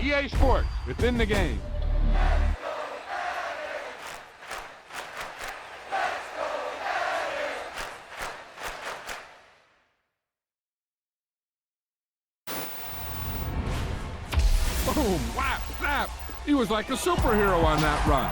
EA Sports. It's in the game. Boom, whap, snap. He was like a superhero on that run.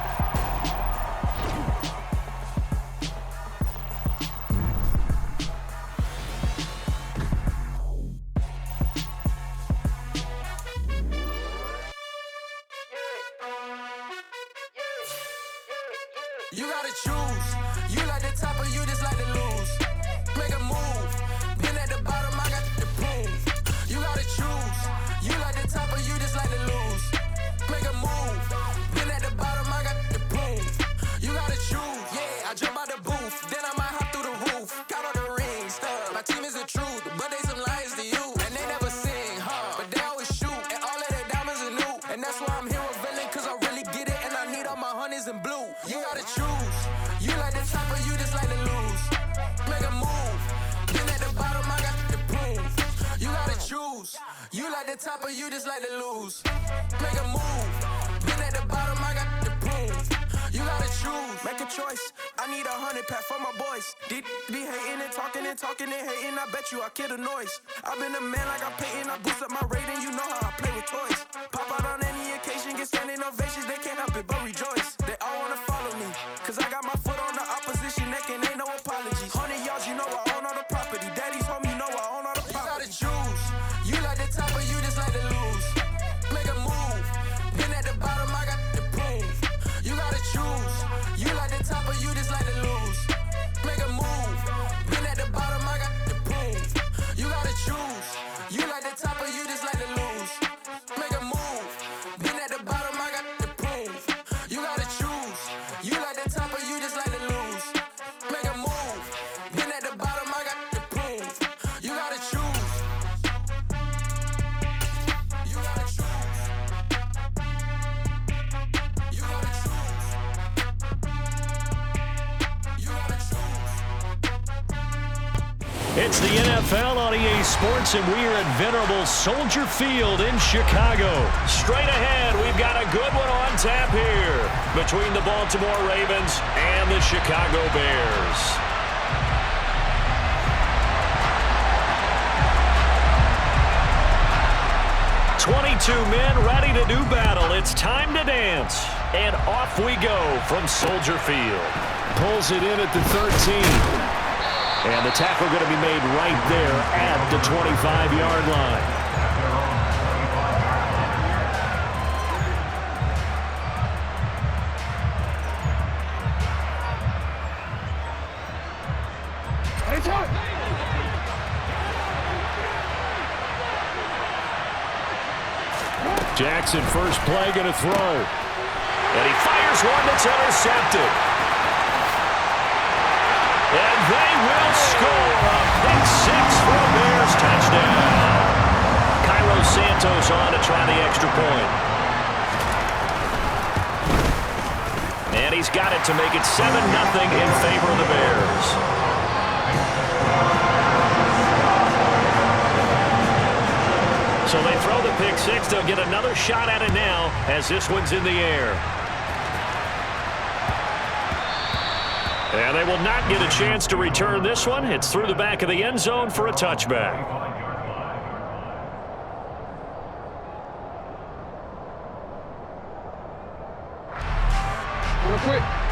You gotta choose. You like the top or you just like to lose. Make a move. Been at the bottom, I got the prove. You gotta choose. You like the top or you just like to lose. Make a move. Been at the bottom, I got the prove. You gotta choose. Yeah, I jump out the booth. Then I might hop through the roof. Got all the rings, stuff. My team is the truth, but they some liars to you. And they never sing, but they always shoot. And all of their diamonds are new. And that's why I'm here with villain, cause I really get it. And I need all my honeys in blue. You gotta choose. You like the top or you just like to lose. Make a move. Been at the bottom, I got the prove. You gotta choose. You like the top or you just like to lose. Make a move. Been at the bottom, I got the prove. You gotta choose. Make a choice. I need 100 pack for my boys. Be hating and talking and hating. I bet you I kill the noise. I've been a man like I'm Peyton. I boost up my rating. You know how I play with toys. Pop out on any occasion, get standing ovations. They can't help it but rejoice. They all wanna follow me, cause I got my foot on the opposition neck and ain't no apologies. 100 yards, you know I own all the property. Daddy's home, you know I own all the property. You gotta choose. You like the top or you just like to lose. Make a move. Been at the bottom, I got the prove. You gotta choose. You like the top or you just like to lose. Make a move. Been at the bottom, I got the prove. You gotta choose. You like the top or you just like to lose. Make a move. Been at the bottom, I got the prove. You gotta choose. You like the top or you just like to lose. Make a move. Been at the bottom, I got the prove. You gotta choose. You gotta choose. You gotta choose. You gotta choose. It's the NFL on EA Sports, and we are at venerable Soldier Field in Chicago. Straight ahead, we've got a good one on tap here between the Baltimore Ravens and the Chicago Bears. "22 men ready to do battle. It's time to dance." And off we go from Soldier Field. Pulls it in at the 13. And the tackle going to be made right there at the 25-yard line. Jackson, first play, going to throw. And he fires one that's intercepted. And they will score a pick six for a Bears touchdown. Cairo Santos on to try the extra point. And he's got it to make it 7-0 in favor of the Bears. So they throw the pick six. They'll get another shot at it now as this one's in the air. And they will not get a chance to return this one. It's through the back of the end zone for a touchback.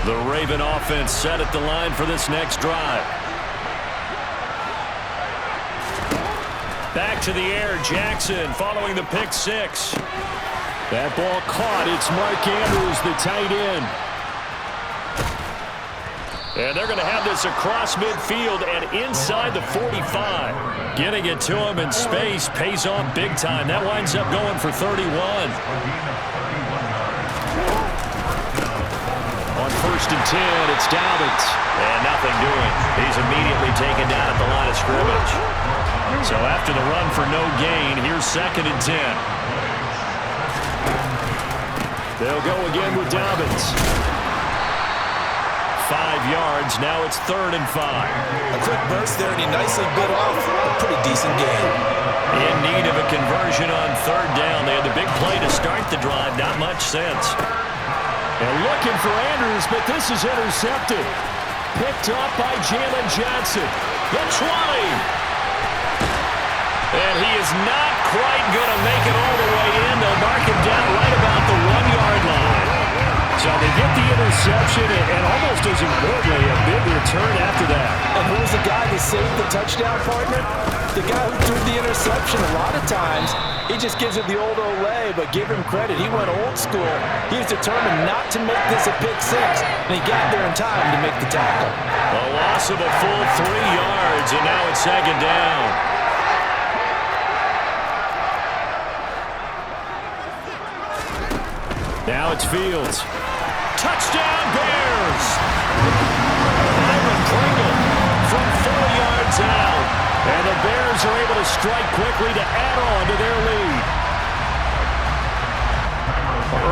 The Raven offense set at the line for this next drive. Back to the air, Jackson following the pick six. That ball caught. It's Mark Andrews, the tight end. And they're going to have this across midfield and inside the 45. Getting it to him in space pays off big time. That winds up going for 31. On 1st and 10, it's Dobbins. And nothing doing. He's immediately taken down at the line of scrimmage. So after the run for no gain, here's 2nd and 10. They'll go again with Dobbins. 5 yards. Now it's 3rd and 5. A quick burst there, and he nicely bit off a pretty decent gain. In need of a conversion on 3rd down. They had the big play to start the drive. Not much sense. And looking for Andrews, but this is intercepted. Picked up by Jalen Johnson. The 20. And he is not quite going to make it all the way in. They'll mark him down right about the 1-yard line. So they get the interception, and almost as importantly, a big return after that. And who's the guy that saved the touchdown, partner? The guy who threw the interception. A lot of times, he just gives it the old Olay, but give him credit. He went old school. He was determined not to make this a pick six, and he got there in time to make the tackle. A loss of a full 3 yards, and now it's 2nd down. Now it's Fields. Touchdown, Bears! Byron Pringle from 4 yards out. And the Bears are able to strike quickly to add on to their lead.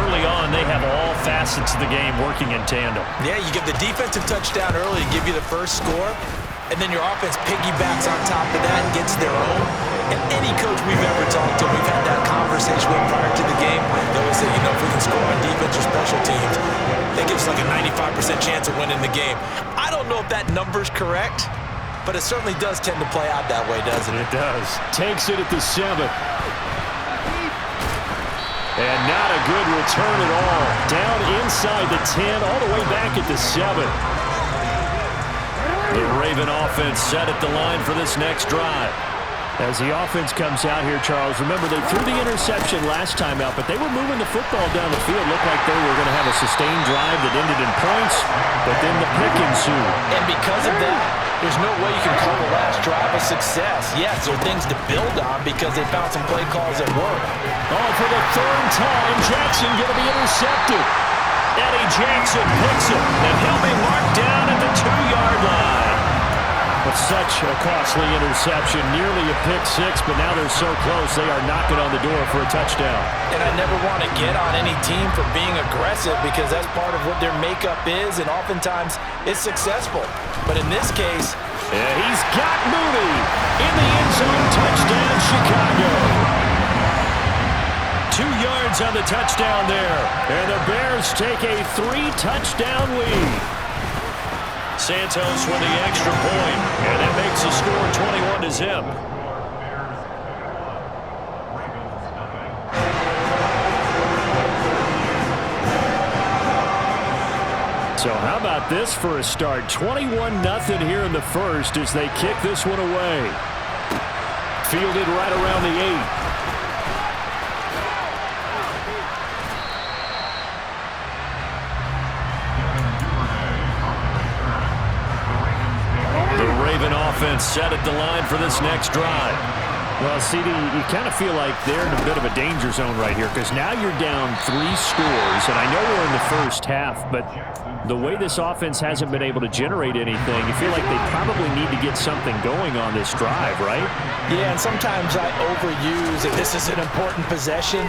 Early on, they have all facets of the game working in tandem. Yeah, you get the defensive touchdown early to give you the first score, and then your offense piggybacks on top of that and gets their own. And any coach we've ever talked to, we've had that conversation with prior to the game, they always say, if we can score on defense or special teams, that gives us like a 95% chance of winning the game. I don't know if that number's correct, but it certainly does tend to play out that way, doesn't it? It does. Takes it at the 7. And not a good return at all. Down inside the 10, all the way back at the 7. The Raven offense set at the line for this next drive. As the offense comes out here, Charles, remember they threw the interception last time out, but they were moving the football down the field. Looked like they were going to have a sustained drive that ended in points, but then the pick ensued. And because of that, there's no way you can call the last drive a success. Yes, there are things to build on because they found some play calls that work. Oh, for the 3rd time, Jackson going to be intercepted. Eddie Jackson picks it, and he'll be marked down at the 2-yard line. But such a costly interception, nearly a pick six, but now they're so close they are knocking on the door for a touchdown. And I never want to get on any team for being aggressive because that's part of what their makeup is, and oftentimes it's successful. But in this case, he's got Mooney in the end zone. Touchdown, Chicago. 2 yards on the touchdown there, and the Bears take a 3-touchdown lead. Santos with the extra point, and that makes the score 21-0. So how about this for a start? 21-0 here in the first as they kick this one away. Fielded right around the 8. Offense set at the line for this next drive. Well, CD, you kind of feel like they're in a bit of a danger zone right here because now you're down 3 scores, and I know we're in the first half, but the way this offense hasn't been able to generate anything, you feel like they probably need to get something going on this drive, right? Yeah, and sometimes I overuse that this is an important possession,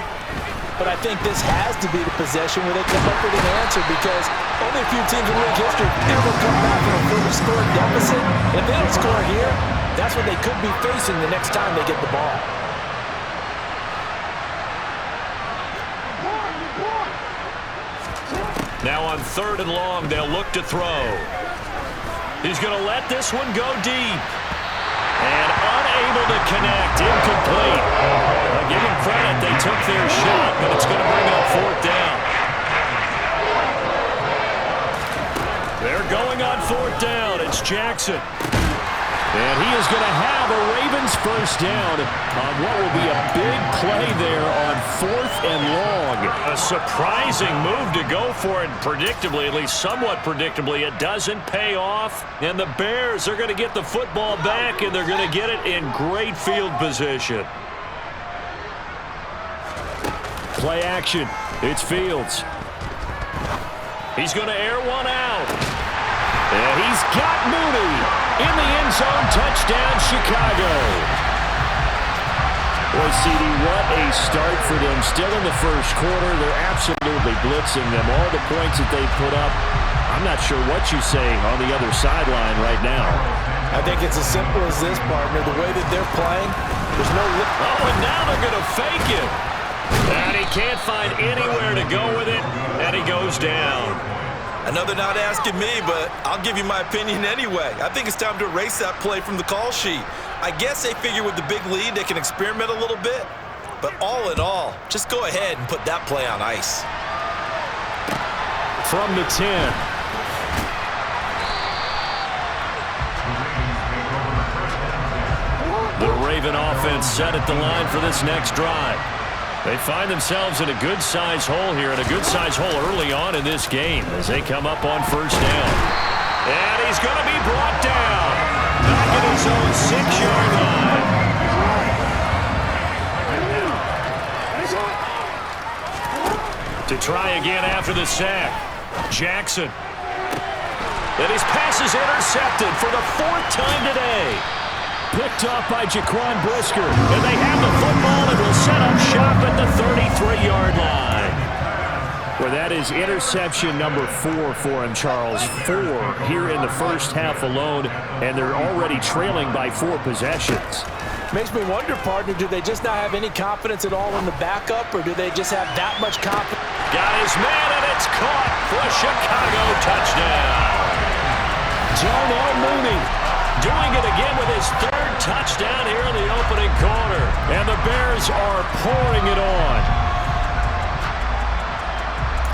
but I think this has to be the possession where they come up with an answer because only a few teams in league history ever come back from a fully scored deficit. And if they don't score here, that's what they could be facing the next time they get the ball. Now on 3rd and long, they'll look to throw. He's going to let this one go deep. And unable to connect, incomplete. I'll give him credit, they took their shot, but it's going to bring up 4th down. They're going on 4th down. It's Jackson. And he is going to have a Ravens first down on what will be a big play there on 4th and long. A surprising move to go for it, predictably, at least somewhat predictably. It doesn't pay off, and the Bears are going to get the football back, and they're going to get it in great field position. Play action. It's Fields. He's going to air one out. And he's got Mooney in the end zone. Touchdown, Chicago. Boy, CD, what a start for them. Still in the first quarter. They're absolutely blitzing them. All the points that they put up, I'm not sure what you say on the other sideline right now. I think it's as simple as this, partner. The way that they're playing, there's no... Oh, and now they're going to fake it. And he can't find anywhere to go with it, and he goes down. Another not asking me, but I'll give you my opinion anyway. I think it's time to erase that play from the call sheet. I guess they figure with the big lead they can experiment a little bit. But all in all, just go ahead and put that play on ice. From the 10. The Raven offense set at the line for this next drive. They find themselves in a good-sized hole here, and a good-sized hole early on in this game as they come up on first down. And he's going to be brought down back at his own 6-yard line. To try again after the sack, Jackson. And his pass is intercepted for the 4th time today. Picked off by Jaquan Brisker. And they have the football and will set up shop at the 33-yard line. Well, that is interception number 4 for him, Charles. 4 here in the first half alone, and they're already trailing by 4 possessions. Makes me wonder, partner, do they just not have any confidence at all in the backup, or do they just have that much confidence? Got his man, and it's caught for a Chicago touchdown. Darnell Mooney doing it again with his 3rd touchdown here in the opening quarter. And the Bears are pouring it on.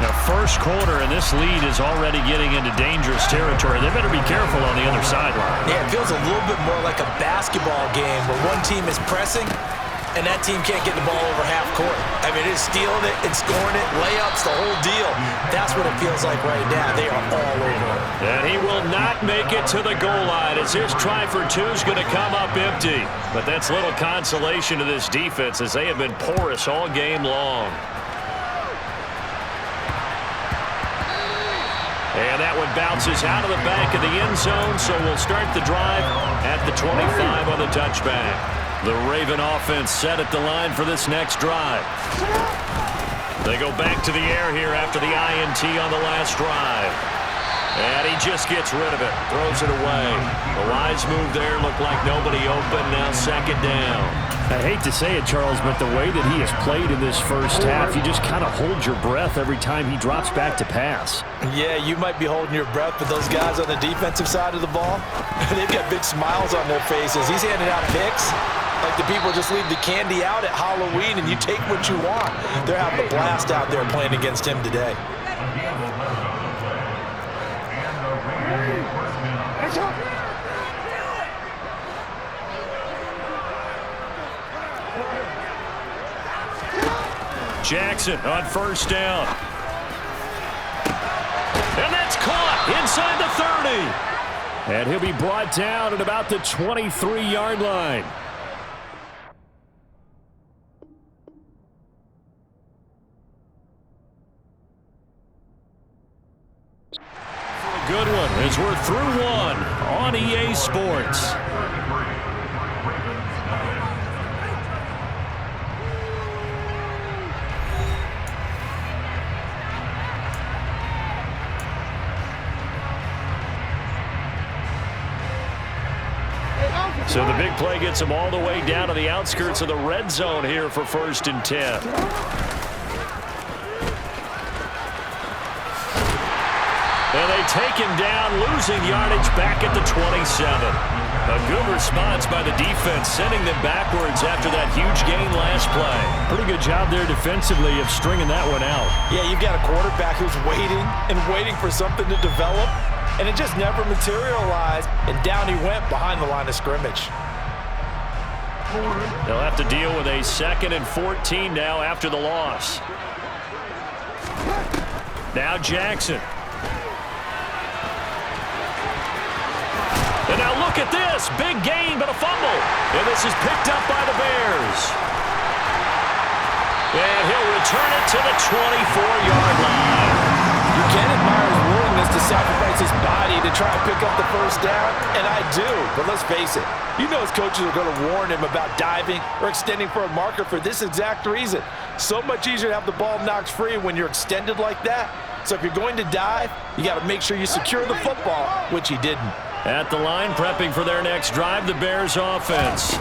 The first quarter, and this lead is already getting into dangerous territory. They better be careful on the other sideline. Yeah, it feels a little bit more like a basketball game where one team is pressing and that team can't get the ball over half court. I mean, it's stealing it, it's scoring it, layups, the whole deal. That's what it feels like right now. They are all over it. And he will not make it to the goal line as his try for 2 is going to come up empty. But that's little consolation to this defense as they have been porous all game long. And that one bounces out of the back of the end zone, so we'll start the drive at the 25 on the touchback. The Raven offense set at the line for this next drive. They go back to the air here after the INT on the last drive. And he just gets rid of it, throws it away. The wise move there, looked like nobody open, now 2nd down. I hate to say it, Charles, but the way that he has played in this first half, you just kind of hold your breath every time he drops back to pass. Yeah, you might be holding your breath, but those guys on the defensive side of the ball, they've got big smiles on their faces. He's handing out picks like the people just leave the candy out at Halloween and you take what you want. They're having a blast out there playing against him today. Jackson on first down. And that's caught inside the 30. And he'll be brought down at about the 23-yard line. Good one as we're through one on EA Sports. So the big play gets them all the way down to the outskirts of the red zone here for 1st and 10. And they take him down, losing yardage back at the 27. A good response by the defense, sending them backwards after that huge gain last play. Pretty good job there defensively of stringing that one out. Yeah, you've got a quarterback who's waiting and waiting for something to develop, and it just never materialized, and down he went behind the line of scrimmage. They'll have to deal with a 2nd and 14 now after the loss. Now Jackson. And now look at this. Big gain, but a fumble. And this is picked up by the Bears. And he'll return it to the 24-yard line. You can admire his willingness to sacrifice his body to try and pick up the first down, and I do. But let's face it, you know his coaches are going to warn him about diving or extending for a marker for this exact reason. So much easier to have the ball knocked free when you're extended like that. So if you're going to dive, you got to make sure you secure the football, which he didn't. At the line, prepping for their next drive, the Bears offense.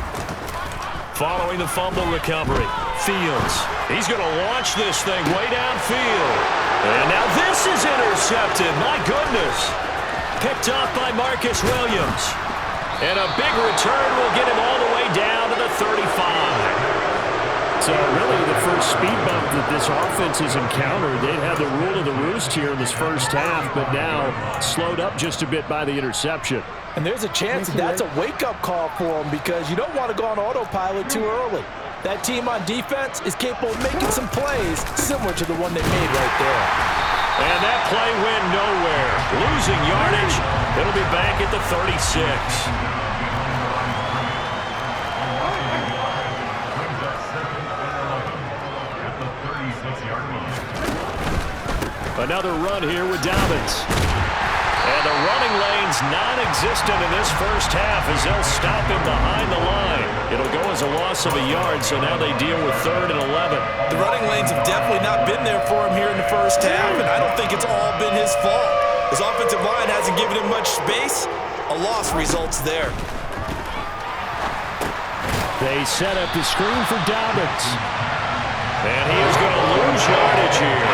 Following the fumble recovery, Fields. He's going to launch this thing way downfield. And now this is intercepted. My goodness. Picked off by Marcus Williams. And a big return will get him all the way down to the 35. So really the first speed bump that this offense has encountered. They've had the rule of the roost here in this first half, but now slowed up just a bit by the interception. And there's a chance that's a wake-up call for them because you don't want to go on autopilot too early. That team on defense is capable of making some plays similar to the one they made right there. And that play went nowhere. Losing yardage. It'll be back at the 36. Another run here with Dobbins. And the running lane's non-existent in this first half as they'll stop him behind the line. It'll go as a loss of a yard, so now they deal with 3rd and 11. The running lanes have definitely not been there for him here in the first half, and I don't think it's all been his fault. His offensive line hasn't given him much space. A loss results there. They set up the screen for Dobbins. And he is going to lose yardage here.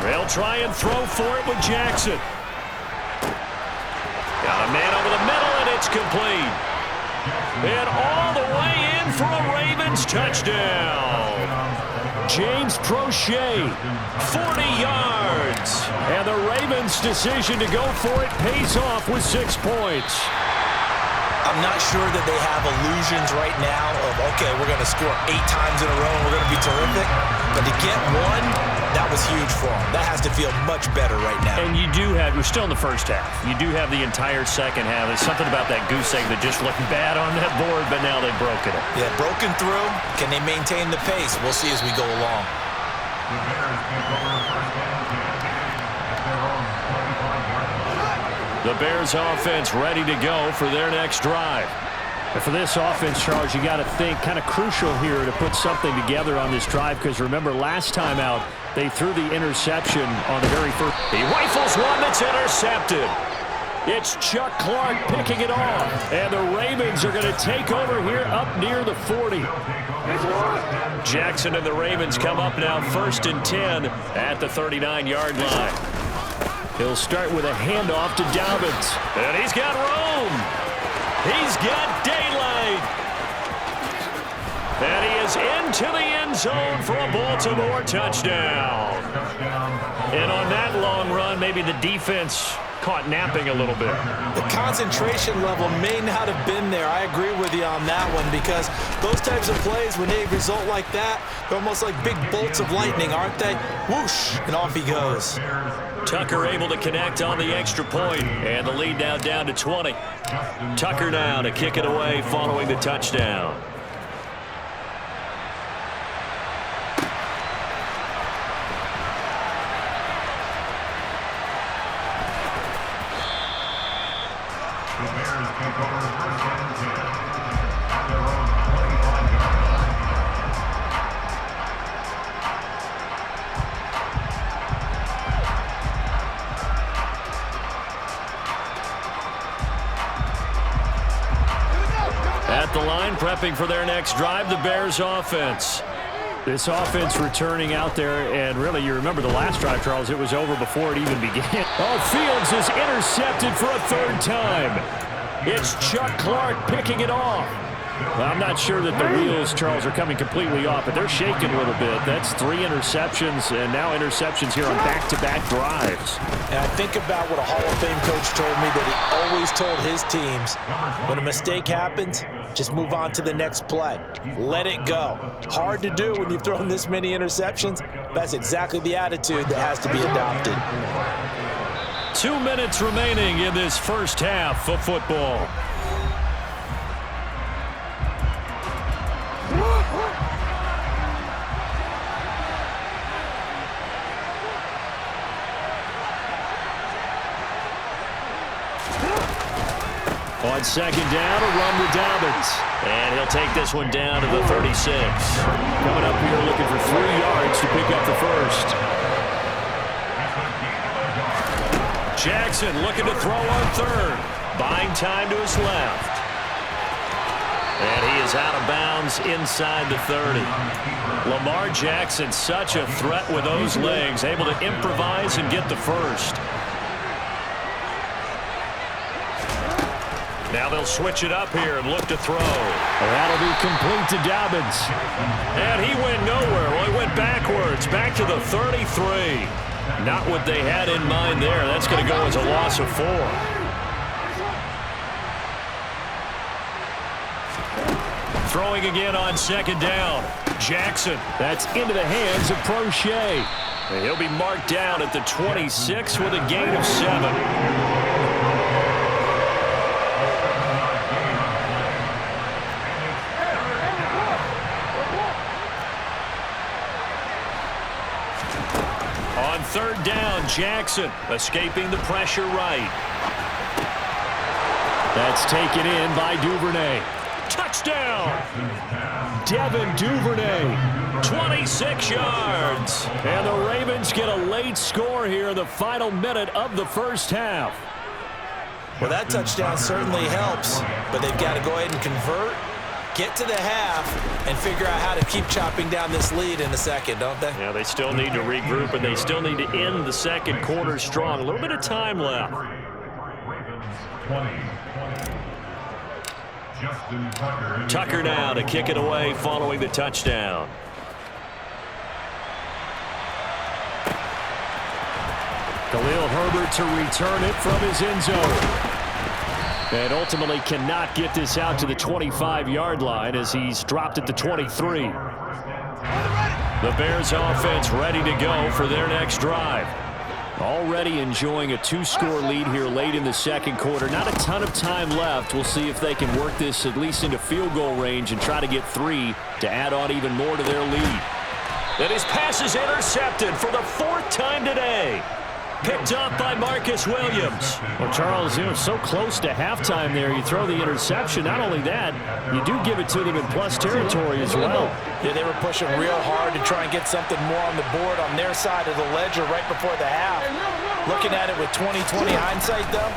They'll try and throw for it with Jackson. Got a man over the middle, and it's complete. And all the way in for a Ravens touchdown. James Prochet, 40 yards. And the Ravens' decision to go for it pays off with 6 points. I'm not sure that they have illusions right now of, okay, we're going to score 8 times in a row and we're going to be terrific. But to get one, that was huge for them. That has to feel much better right now. And you do have, we're still in the first half. You do have the entire second half. There's something about that goose egg that just looked bad on that board, but now they've broken it. Yeah, broken through. Can they maintain the pace? We'll see as we go along. The Bears offense ready to go for their next drive. And for this offense, Charles, you got to think kind of crucial here to put something together on this drive because remember last time out they threw the interception on the very first. He rifles one that's intercepted. It's Chuck Clark picking it off. And the Ravens are going to take over here up near the 40. Jackson and the Ravens come up now 1st and 10 at the 39-yard line. He'll start with a handoff to Dobbins. And he's got room. He's got daylight. And he is into the end zone for a Baltimore touchdown. And on that long run, maybe the defense caught napping a little bit. The concentration level may not have been there. I agree with you on that one because those types of plays, when they result like that, they're almost like big bolts of lightning, aren't they? Whoosh, and off he goes. Tucker able to connect on the extra point, and the lead now down to 20. Tucker now to kick it away following the touchdown. At the line, prepping for their next drive, the Bears offense. This offense returning out there, and really, you remember the last drive, Charles, it was over before it even began. Oh, Fields is intercepted for a 3rd time. It's Chuck Clark picking it off. Well, I'm not sure that the wheels, Charles, are coming completely off, but they're shaking a little bit. That's 3 interceptions, and now interceptions here on back-to-back drives. And I think about what a Hall of Fame coach told me that he always told his teams, when a mistake happens, just move on to the next play. Let it go. Hard to do when you've thrown this many interceptions. That's exactly the attitude that has to be adopted. 2 minutes remaining in this first half of football. On second down, a run with Dobbins. And he'll take this one down to the 36. Coming up here looking for 3 yards to pick up the first. Jackson looking to throw on third. Buying time to his left. And he is out of bounds inside the 30. Lamar Jackson, such a threat with those legs, able to improvise and get the first. Now they'll switch it up here and look to throw. That'll be complete to Dobbins. And he went nowhere. Well, he went backwards, back to the 33. Not what they had in mind there. That's going to go as a loss of 4. Throwing again on second down. Jackson. That's into the hands of Prochet. And he'll be marked down at the 26 with a gain of 7. On third down, Jackson escaping the pressure right. That's taken in by Duvernay. Touchdown! Devin Duvernay, 26 yards. And the Ravens get a late score here in the final minute of the first half. Well, that touchdown certainly helps, but they've got to go ahead and convert, get to the half, and figure out how to keep chopping down this lead in the second, don't they? Yeah, they still need to regroup, and they still need to end the second quarter strong. A little bit of time left. Tucker now to kick it away following the touchdown. Khalil Herbert to return it from his end zone. And ultimately cannot get this out to the 25-yard line as he's dropped at the 23. The Bears offense ready to go for their next drive. Already enjoying a 2-score lead here late in the second quarter. Not a ton of time left. We'll see if they can work this at least into field goal range and try to get 3 to add on even more to their lead. And his pass is intercepted for the 4th time today. Picked up by Marcus Williams. Well, Charles, so close to halftime there. You throw the interception. Not only that, you do give it to them in plus territory as well. Yeah, they were pushing real hard to try and get something more on the board on their side of the ledger right before the half. Looking at it with 20/20 hindsight, though,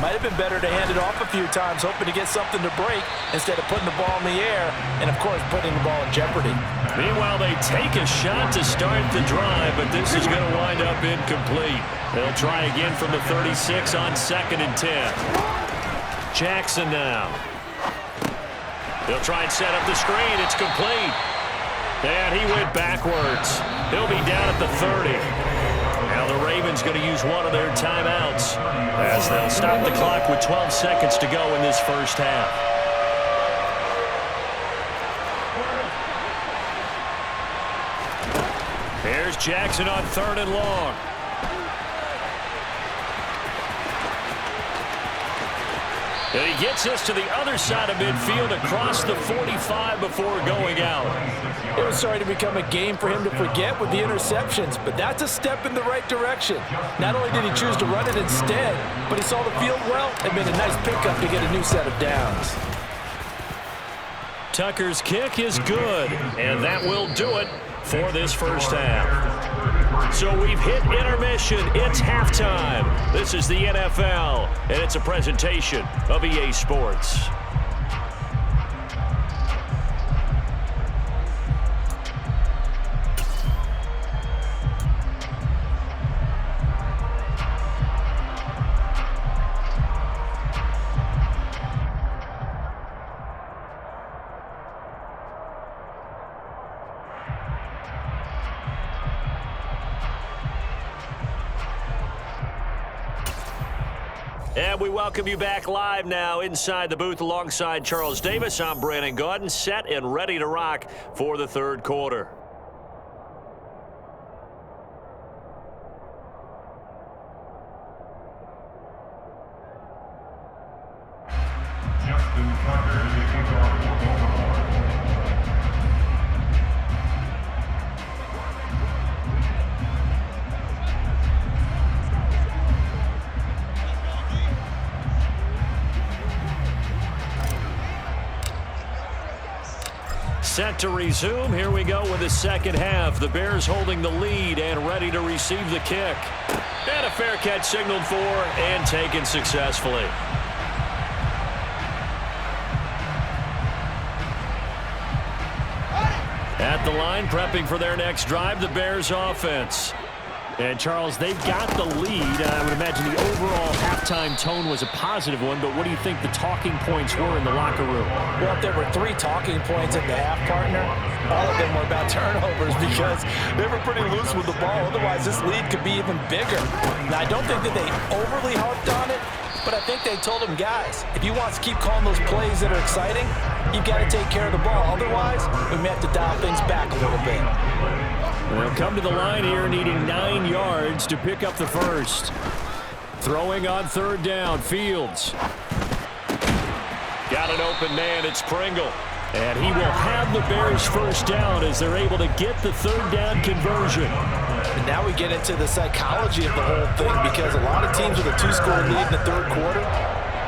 might have been better to hand it off a few times, hoping to get something to break instead of putting the ball in the air and, of course, putting the ball in jeopardy. Meanwhile, they take a shot to start the drive, but this is going to wind up incomplete. They'll try again from the 36 on 2nd and 10. Jackson now. They'll try and set up the screen. It's complete. And he went backwards. He'll be down at the 30. Now the Ravens going to use one of their timeouts as they'll stop the clock with 12 seconds to go in this first half. Here's Jackson on 3rd and long. And he gets us to the other side of midfield across the 45 before going out. It was starting to become a game for him to forget with the interceptions, but that's a step in the right direction. Not only did he choose to run it instead, but he saw the field well and made a nice pickup to get a new set of downs. Tucker's kick is good, and that will do it for this first half. So we've hit intermission. It's halftime. This is the NFL, and it's a presentation of EA Sports. And we welcome you back live now inside the booth alongside Charles Davis. I'm Brandon Gaudin, set and ready to rock for the third quarter. Set to resume. Here we go with the second half. The Bears holding the lead and ready to receive the kick. And a fair catch signaled for and taken successfully. At the line, prepping for their next drive, the Bears offense. And, Charles, they've got the lead. I would imagine the overall halftime tone was a positive one, but what do you think the talking points were in the locker room? Well, if there were 3 talking points at the half, partner, all of them were about turnovers because they were pretty loose with the ball. Otherwise, this lead could be even bigger. Now, I don't think that they overly harped on it, but I think they told them, guys, if you want to keep calling those plays that are exciting, you've got to take care of the ball. Otherwise, we may have to dial things back a little bit. They'll come to the line here needing 9 yards to pick up the first. Throwing on third down, Fields. Got an open man, it's Pringle. And he will have the Bears first down as they're able to get the third down conversion. And now we get into the psychology of the whole thing because a lot of teams with a 2-score lead in the third quarter,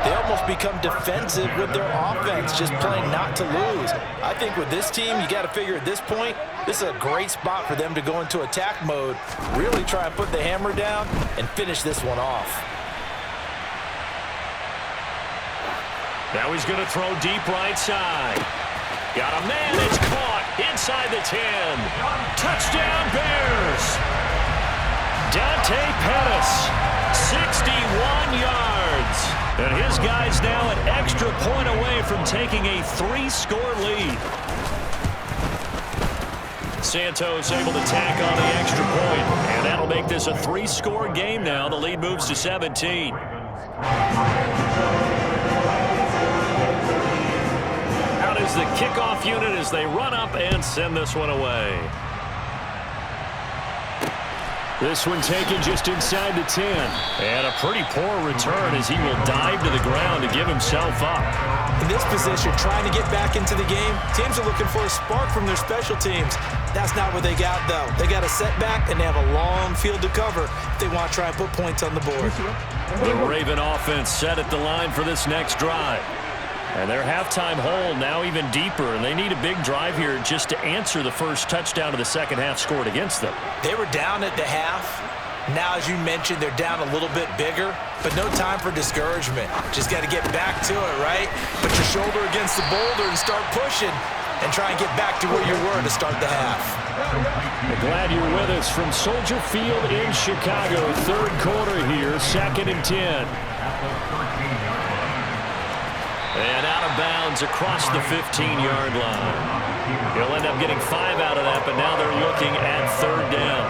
they almost become defensive with their offense, just playing not to lose. I think with this team, you got to figure at this point, this is a great spot for them to go into attack mode, really try and put the hammer down and finish this one off. Now he's going to throw deep right side. Got a man, it's caught inside the 10. Touchdown Bears! Dante Pettis, 61 yards. And his guy's now an extra point away from taking a 3-score lead. Santos able to tack on the extra point, and that'll make this a 3-score game now. The lead moves to 17. Out is the kickoff unit as they run up and send this one away. This one taken just inside the 10. And a pretty poor return as he will dive to the ground to give himself up. In this position, trying to get back into the game, teams are looking for a spark from their special teams. That's not what they got, though. They got a setback, and they have a long field to cover if they want to try and put points on the board. The Raven offense set at the line for this next drive. And their halftime hole now even deeper, and they need a big drive here just to answer the first touchdown of the second half scored against them. They were down at the half. Now, as you mentioned, they're down a little bit bigger, but no time for discouragement. Just got to get back to it, right? Put your shoulder against the boulder and start pushing and try and get back to where you were to start the half. We're glad you're with us from Soldier Field in Chicago. Third quarter here, 2nd and 10. And out of bounds across the 15-yard line. He'll end up getting 5 out of that, but now they're looking at third down.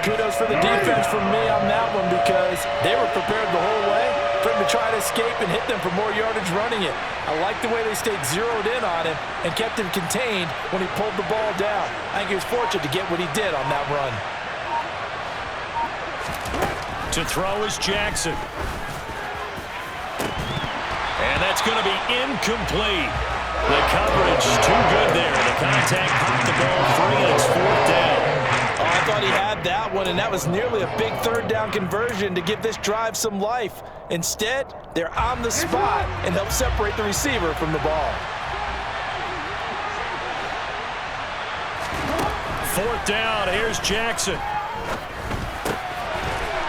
Kudos for the defense from me on that one because they were prepared the whole way for him to try to escape and hit them for more yardage running it. I like the way they stayed zeroed in on him and kept him contained when he pulled the ball down. I think he was fortunate to get what he did on that run. To throw is Jackson. And that's going to be incomplete. The coverage is too good there. The contact popped the ball free, and it's 4th down. Oh, I thought he had that one, and that was nearly a big third down conversion to give this drive some life. Instead, they're on the spot and help separate the receiver from the ball. 4th down, here's Jackson.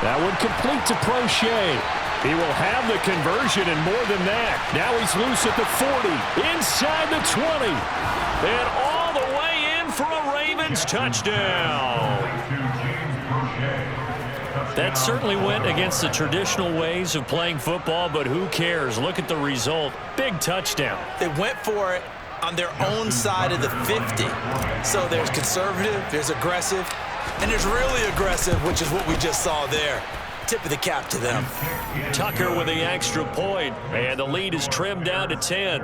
That one complete to Prochet. He will have the conversion and more than that. Now he's loose at the 40, inside the 20, and all the way in for a Ravens touchdown. That certainly went against the traditional ways of playing football, but who cares? Look at the result. Big touchdown. They went for it on their own side of the 50. So there's conservative, there's aggressive, and there's really aggressive, which is what we just saw there. Tip of the cap to them. Tucker with the extra point, and the lead is trimmed down to 10.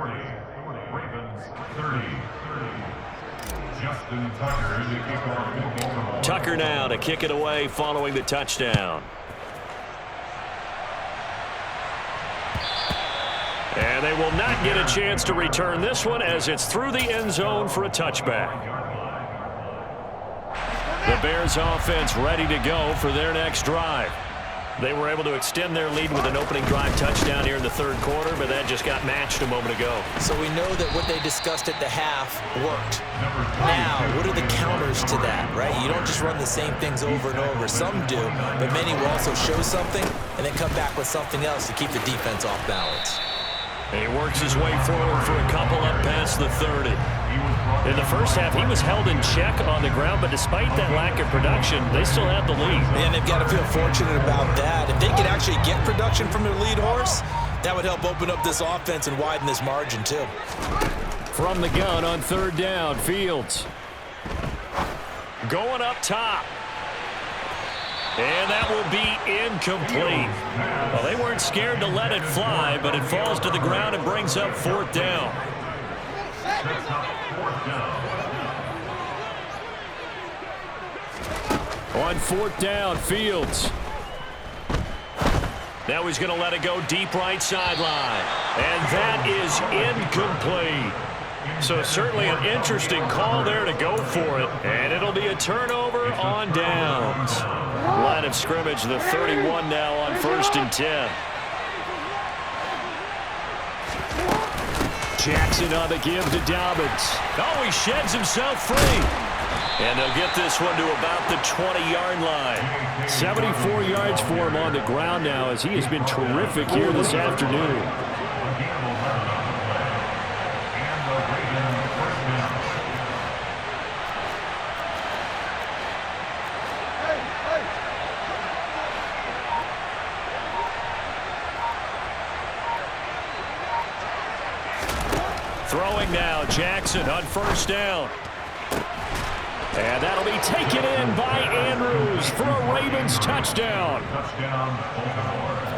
Tucker now to kick it away following the touchdown. And they will not get a chance to return this one as it's through the end zone for a touchback. The Bears offense ready to go for their next drive. They were able to extend their lead with an opening drive touchdown here in the third quarter, but that just got matched a moment ago. So we know that what they discussed at the half worked. Now, what are the counters to that, right? You don't just run the same things over and over. Some do, but many will also show something and then come back with something else to keep the defense off balance. And he works his way forward for a couple up past the 30. In the first half, he was held in check on the ground, but despite that lack of production, they still have the lead. And they've got to feel fortunate about that. If they could actually get production from their lead horse, that would help open up this offense and widen this margin too. From the gun on third down, Fields. Going up top. And that will be incomplete. Well, they weren't scared to let it fly, but it falls to the ground and brings up fourth down. On fourth down, Fields. Now he's going to let it go deep right sideline. And that is incomplete. So certainly an interesting call there to go for it. And it'll be a turnover on downs. Line of scrimmage, the 31 now on 1st and 10. Jackson on the give to Dobbins. Oh, he sheds himself free. And they'll get this one to about the 20-yard line. 74 yards for him on the ground now as he has been terrific here this afternoon. Throwing now, Jackson on first down. And that'll be taken in by Andrews for a Ravens touchdown.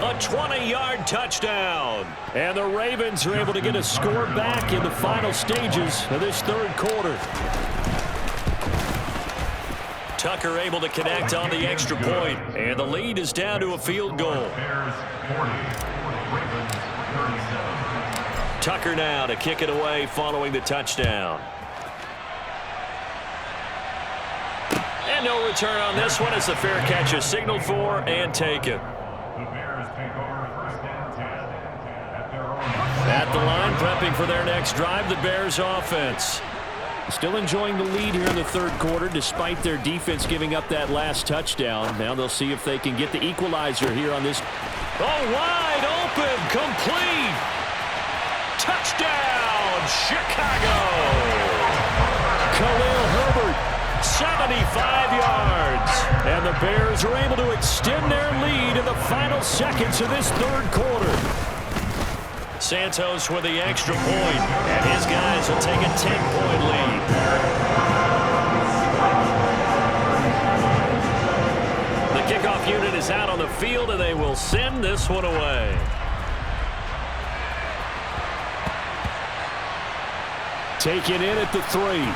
A 20-yard touchdown. And the Ravens are able to get a score back in the final stages of this third quarter. Tucker able to connect on the extra point, and the lead is down to a field goal. Tucker now to kick it away following the touchdown. And no return on this one as the fair catch is signaled for and taken. At the line, prepping for their next drive, the Bears offense. Still enjoying the lead here in the third quarter despite their defense giving up that last touchdown. Now they'll see if they can get the equalizer here on this. Oh, wide open, complete. Touchdown, Chicago. Khalil Herbert. 75 yards. And the Bears are able to extend their lead in the final seconds of this third quarter. Santos with the extra point, and his guys will take a 10-point lead. The kickoff unit is out on the field, and they will send this one away. Taken in at the 3.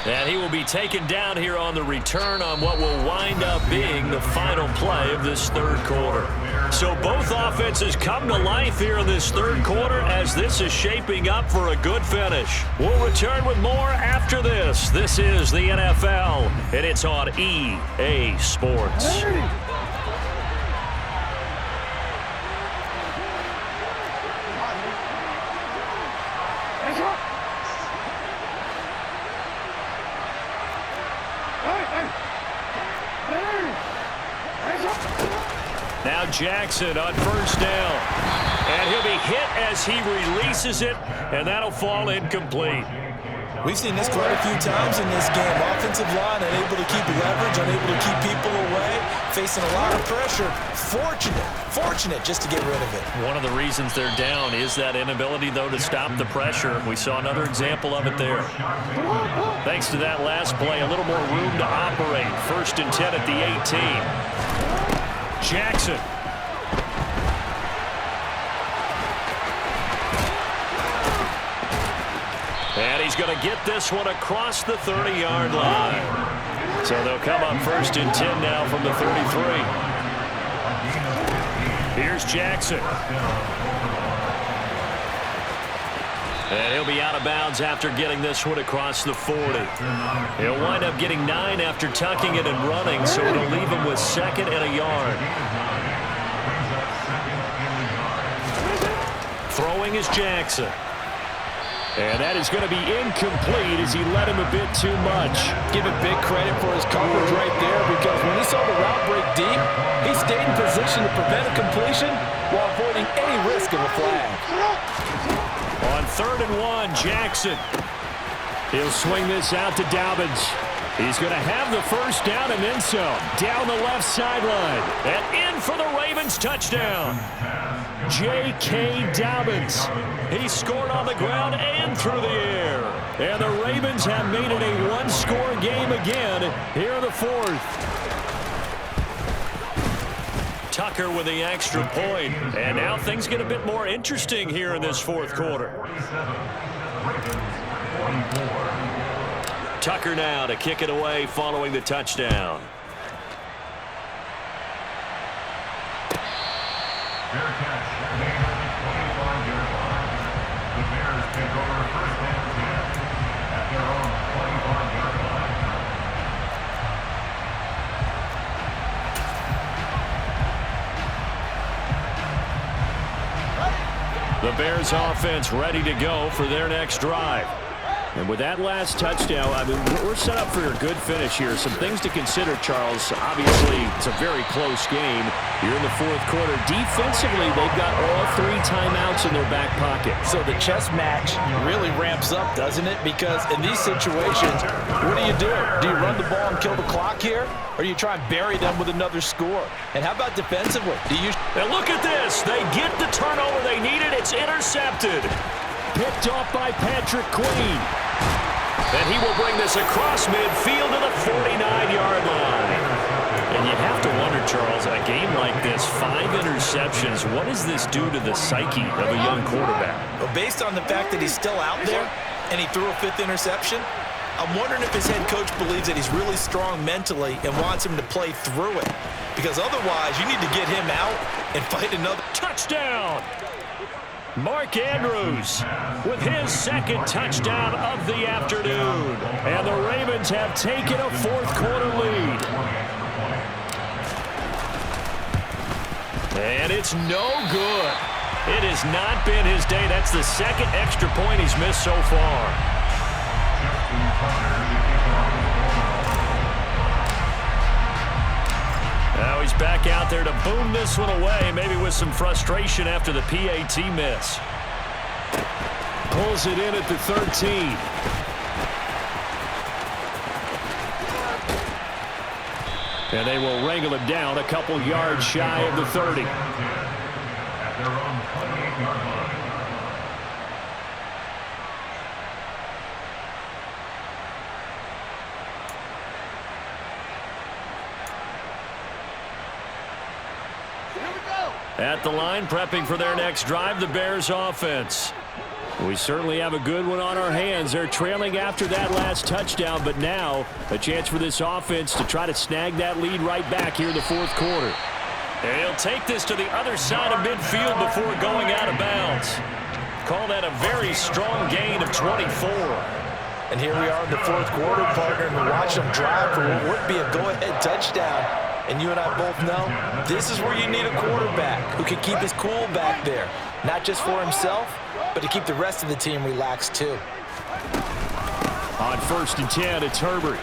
And he will be taken down here on the return on what will wind up being the final play of this third quarter. So both offenses come to life here in this third quarter as this is shaping up for a good finish. We'll return with more after this. This is the NFL, and it's on EA Sports. Now Jackson on first down. And he'll be hit as he releases it, and that'll fall incomplete. We've seen this quite a few times in this game. Offensive line unable to keep leverage, unable to keep people away, facing a lot of pressure. Fortunate just to get rid of it. One of the reasons they're down is that inability, though, to stop the pressure. We saw another example of it there. Thanks to that last play, a little more room to operate. 1st and 10 at the 18. Jackson. And he's going to get this one across the 30-yard line. So they'll come up 1st and 10 now from the 33. Here's Jackson. And he'll be out of bounds after getting this one across the 40. He'll wind up getting 9 after tucking it and running, so it'll leave him with 2nd and a yard. Throwing is Jackson. And that is going to be incomplete as he led him a bit too much. Give him big credit for his coverage right there, because when he saw the route break deep, he stayed in position to prevent a completion while avoiding any risk of a flag. On 3rd and 1, Jackson. He'll swing this out to Dobbins. He's going to have the first down and then some. Down the left sideline. And in for the Ravens touchdown. J.K. Dobbins. He scored on the ground and through the air. And the Ravens have made it a one-score game again here in the 4th. Tucker with the extra point. And now things get a bit more interesting here in this 4th quarter. Tucker now to kick it away following the touchdown. The Bears offense ready to go for their next drive. And with that last touchdown, I mean, we're set up for a good finish here. Some things to consider, Charles. Obviously, it's a very close game. You're in the 4th quarter. Defensively, they've got all 3 timeouts in their back pocket. So the chess match really ramps up, doesn't it? Because in these situations, what do? Do you run the ball and kill the clock here? Or do you try and bury them with another score? And how about defensively? And look at this. They get the turnover they needed. It's intercepted. Picked off by Patrick Queen. And he will bring this across midfield to the 49-yard line. And you have to wonder, Charles, a game like this, 5 interceptions, what does this do to the psyche of a young quarterback? Well, based on the fact that he's still out there and he threw a 5th interception, I'm wondering if his head coach believes that he's really strong mentally and wants him to play through it. Because otherwise, you need to get him out and fight another touchdown. Mark Andrews with his 2nd touchdown of the afternoon. And the Ravens have taken a 4th quarter lead. And it's no good. It has not been his day. That's the 2nd extra point he's missed so far. Now he's back out there to boom this one away, maybe with some frustration after the PAT miss. Pulls it in at the 13. And they will wrangle him down a couple yards shy of the 30. At the line, prepping for their next drive, the Bears offense. We certainly have a good one on our hands. They're trailing after that last touchdown, but now a chance for this offense to try to snag that lead right back here in the 4th quarter. And he'll take this to the other side of midfield before going out of bounds. Call that a very strong gain of 24. And here we are in the 4th quarter, partner, and we watch them drive for what would be a go-ahead touchdown. And you and I both know this is where you need a quarterback who can keep his cool back there. Not just for himself, but to keep the rest of the team relaxed too. On 1st and 10, it's Herbert.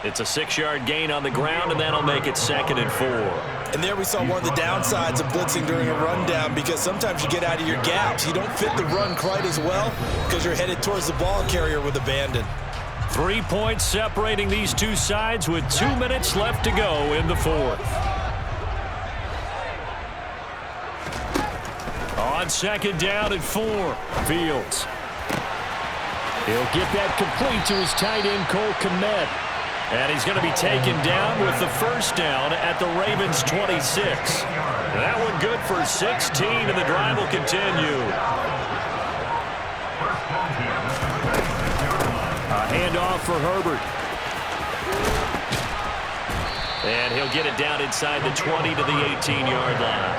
It's a 6-yard gain on the ground, and that'll make it 2nd and 4. And there we saw one of the downsides of blitzing during a rundown, because sometimes you get out of your gaps. You don't fit the run quite as well because you're headed towards the ball carrier with abandon. 3 points separating these two sides with 2 minutes left to go in the 4th. On 2nd down and 4, Fields. He'll get that complete to his tight end, Cole Kmet. And he's going to be taken down with the first down at the Ravens' 26. That one good for 16, and the drive will continue. A handoff for Herbert. And he'll get it down inside the 20 to the 18-yard line.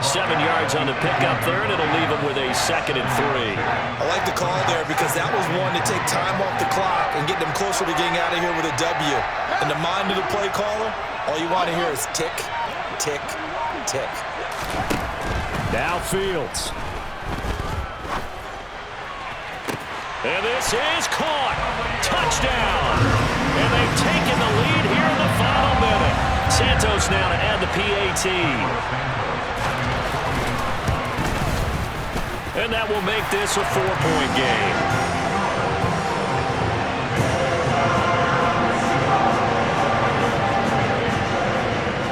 7 yards on the pickup there, and it'll leave them with a 2nd and 3. I like the call there because that was one to take time off the clock and get them closer to getting out of here with a W. In the mind of the play caller, all you want to hear is tick, tick, tick. Now Fields. And this is caught. Touchdown. And they've taken the lead here in the final minute. Santos now to add the PAT. And that will make this a 4-point game.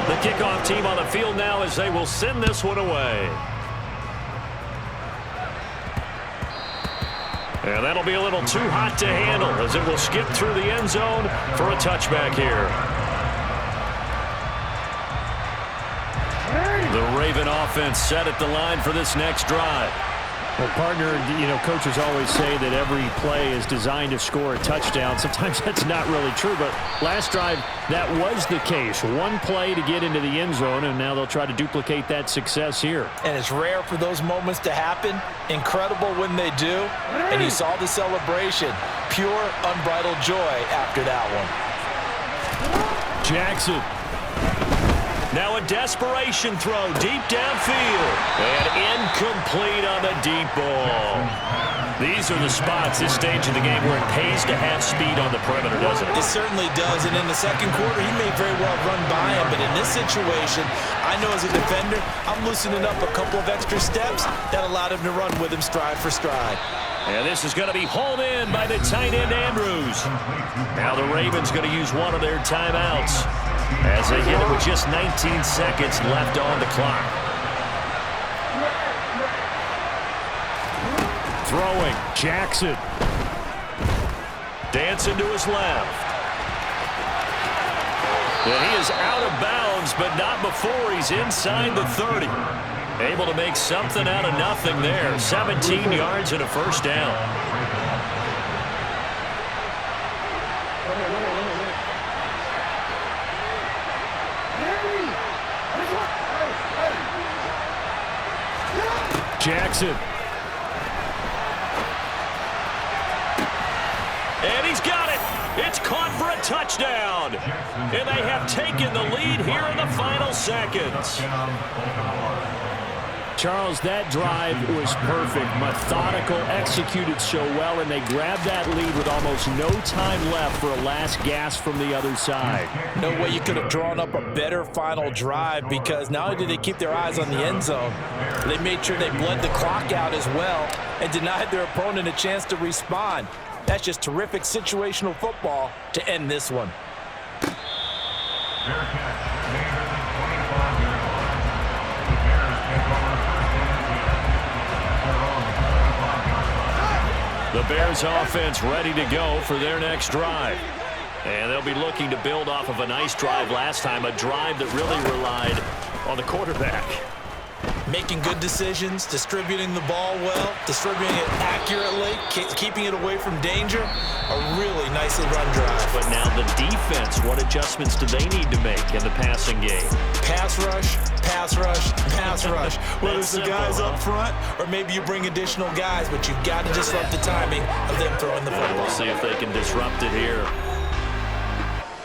The kickoff team on the field now as they will send this one away. And that'll be a little too hot to handle as it will skip through the end zone for a touchback here. The Raven offense set at the line for this next drive. Well, partner, coaches always say that every play is designed to score a touchdown. Sometimes that's not really true, but last drive, that was the case. One play to get into the end zone, and now they'll try to duplicate that success here. And it's rare for those moments to happen. Incredible when they do. And you saw the celebration. Pure, unbridled joy after that one. Jackson. Now a desperation throw deep downfield. And incomplete on the deep ball. These are the spots, this stage of the game, where it pays to have speed on the perimeter, doesn't it? It certainly does. And in the second quarter, he may very well run by him. But in this situation, I know as a defender, I'm loosening up a couple of extra steps that allowed him to run with him stride for stride. And this is going to be hauled in by the tight end, Andrews. Now the Ravens going to use one of their timeouts as they hit it with just 19 seconds left on the clock. Throwing, Jackson. Dancing to his left. And he is out of bounds, but not before he's inside the 30. Able to make something out of nothing there. 17 yards and a first down. Jackson. And he's got it. It's caught for a touchdown. And they have taken the lead here in the final seconds. Charles, that drive was perfect, methodical, executed so well, and they grabbed that lead with almost no time left for a last gasp from the other side. No way you could have drawn up a better final drive, because not only did they keep their eyes on the end zone, they made sure they bled the clock out as well and denied their opponent a chance to respond. That's just terrific situational football to end this one. The Bears offense ready to go for their next drive. And they'll be looking to build off of a nice drive last time, a drive that really relied on the quarterback. Making good decisions, distributing the ball well, distributing it accurately, keeping it away from danger. A really nicely run drive. But now the defense, what adjustments do they need to make in the passing game? Pass rush, pass rush, pass rush. Whether it's the guys up front or maybe you bring additional guys, but you've got to disrupt the timing of them throwing the football. We'll see if they can disrupt it here.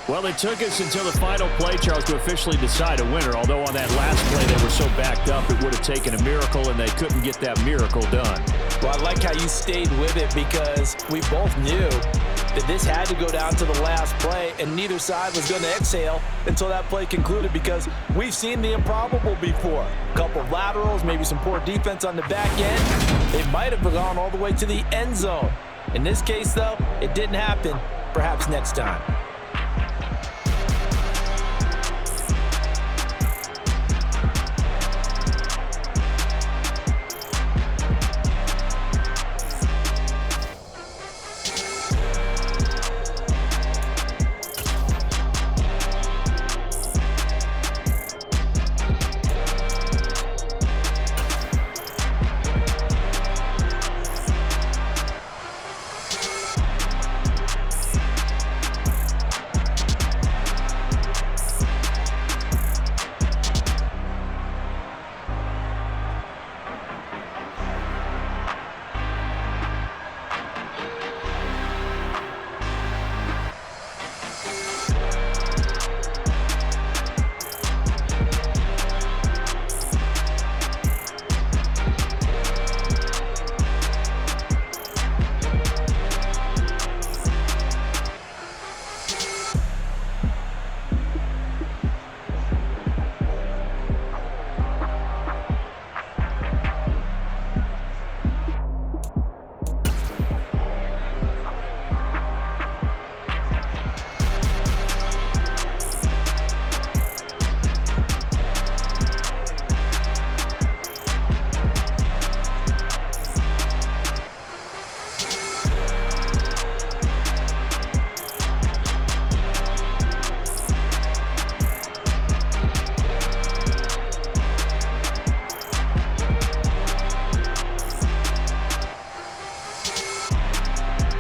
Well, it took us until the final play, Charles, to officially decide a winner, although on that last play they were so backed up it would have taken a miracle, and they couldn't get that miracle done. Well, I like how you stayed with it, because we both knew that this had to go down to the last play, and neither side was going to exhale until that play concluded, because we've seen the improbable before. A couple of laterals, maybe some poor defense on the back end. They might have gone all the way to the end zone. In this case, though, it didn't happen. Perhaps next time.